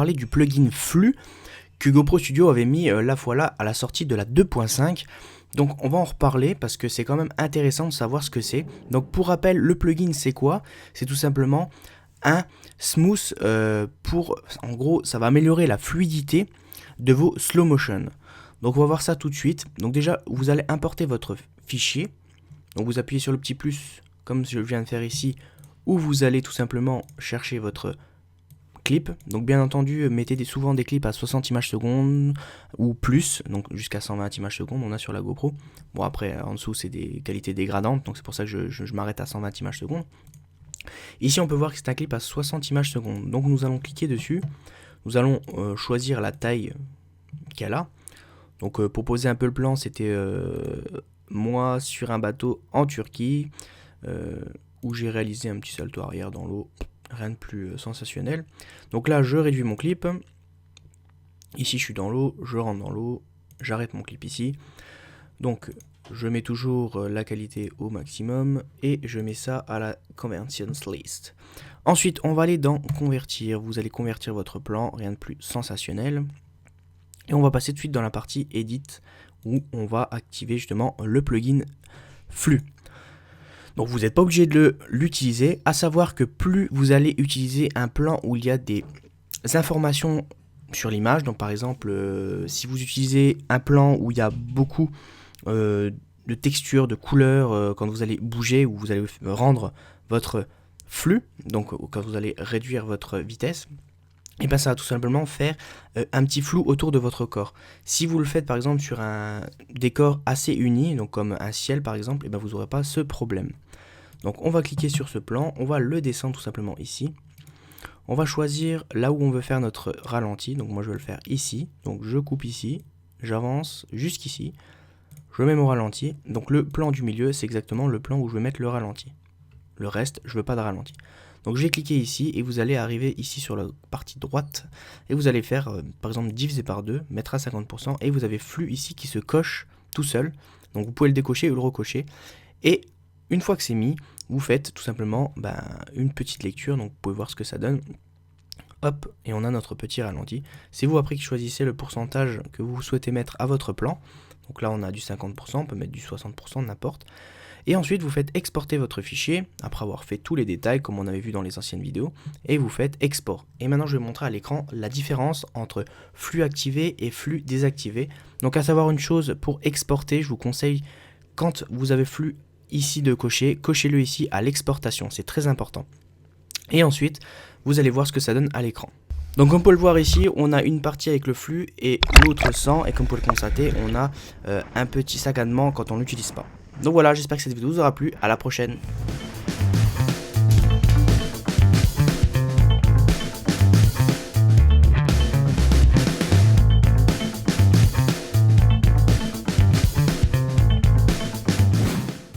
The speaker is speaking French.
parler du plugin Flux que GoPro Studio avait mis la fois là à la sortie de la 2.5. Donc on va en reparler parce que c'est quand même intéressant de savoir ce que c'est. Donc pour rappel, le plugin c'est quoi? C'est tout simplement un smooth en gros ça va améliorer la fluidité de vos slow motion. Donc on va voir ça tout de suite. Donc déjà vous allez importer votre fichier. Donc vous appuyez sur le petit plus comme je viens de faire ici, ou vous allez tout simplement chercher votre clip. Donc bien entendu mettez souvent des clips à 60 images secondes ou plus, donc jusqu'à 120 images secondes on a sur la GoPro. Bon après en dessous c'est des qualités dégradantes, donc c'est pour ça que je m'arrête à 120 images secondes. Ici on peut voir que c'est un clip à 60 images secondes, donc nous allons cliquer dessus, nous allons choisir la taille qu'il y a là. Donc pour poser un peu le plan, c'était moi sur un bateau en Turquie, où j'ai réalisé un petit salto arrière dans l'eau, rien de plus sensationnel. Donc là je réduis mon clip, ici je suis dans l'eau, je rentre dans l'eau, j'arrête mon clip ici. Donc je mets toujours la qualité au maximum et je mets ça à la conversions list. Ensuite on va aller dans convertir, vous allez convertir votre plan, rien de plus sensationnel. Et on va passer tout de suite dans la partie edit où on va activer justement le plugin Flux. Donc vous n'êtes pas obligé de l'utiliser, à savoir que plus vous allez utiliser un plan où il y a des informations sur l'image, donc par exemple si vous utilisez un plan où il y a beaucoup de textures, de couleurs quand vous allez bouger ou vous allez rendre votre flux, donc quand vous allez réduire votre vitesse, et bien ça va tout simplement faire un petit flou autour de votre corps. Si vous le faites par exemple sur un décor assez uni, donc comme un ciel par exemple, et bien vous n'aurez pas ce problème. Donc on va cliquer sur ce plan, on va le descendre tout simplement ici. On va choisir là où on veut faire notre ralenti, donc moi je vais le faire ici. Donc je coupe ici, j'avance jusqu'ici, je mets mon ralenti. Donc le plan du milieu c'est exactement le plan où je vais mettre le ralenti. Le reste je veux pas de ralenti. Donc je vais cliquer ici et vous allez arriver ici sur la partie droite et vous allez faire par exemple diviser par 2, mettre à 50% et vous avez flux ici qui se coche tout seul. Donc vous pouvez le décocher ou le recocher. Et une fois que c'est mis, vous faites tout simplement une petite lecture, donc vous pouvez voir ce que ça donne. Hop, et on a notre petit ralenti. C'est vous après qui choisissez le pourcentage que vous souhaitez mettre à votre plan. Donc là on a du 50%, on peut mettre du 60%, n'importe. Et ensuite vous faites exporter votre fichier, après avoir fait tous les détails comme on avait vu dans les anciennes vidéos, et vous faites export. Et maintenant je vais montrer à l'écran la différence entre flux activé et flux désactivé. Donc à savoir une chose, pour exporter, je vous conseille, quand vous avez flux ici de cocher, cochez-le ici à l'exportation, c'est très important. Et ensuite, vous allez voir ce que ça donne à l'écran. Donc comme on peut le voir ici, on a une partie avec le flux et l'autre sans, et comme vous pouvez le constater, on a un petit saccadement quand on l'utilise pas. Donc voilà, j'espère que cette vidéo vous aura plu, à la prochaine.